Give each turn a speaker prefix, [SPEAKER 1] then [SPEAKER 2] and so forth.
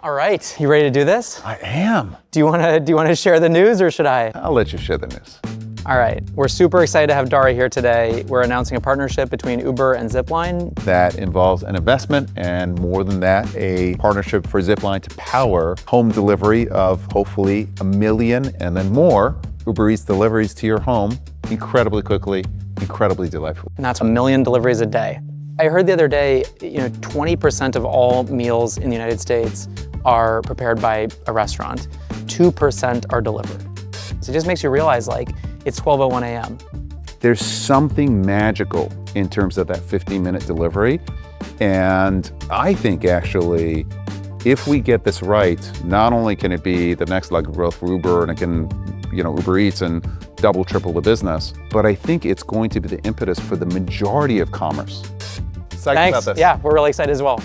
[SPEAKER 1] All right, you ready to do this?
[SPEAKER 2] I am.
[SPEAKER 1] Do you want to share the news, or should I?
[SPEAKER 2] I'll let you share the news.
[SPEAKER 1] All right, we're super excited to have Dara here today. We're announcing a partnership between Uber and Zipline.
[SPEAKER 2] That involves an investment, and more than that, a partnership for Zipline to power home delivery of hopefully 1 million and then more Uber Eats deliveries to your home incredibly quickly, incredibly delightfully.
[SPEAKER 1] And that's 1 million deliveries a day. I heard the other day, 20% of all meals in the United States are prepared by a restaurant. 2% are delivered. So it just makes you realize, it's 12:01 a.m.
[SPEAKER 2] There's something magical in terms of that 15-minute delivery. And I think actually, if we get this right, not only can it be the next leg of growth for Uber and it can, Uber Eats and double, triple the business, but I think it's going to be the impetus for the majority of commerce. Excited
[SPEAKER 1] Thanks.
[SPEAKER 2] about this.
[SPEAKER 1] Yeah, we're really excited as well.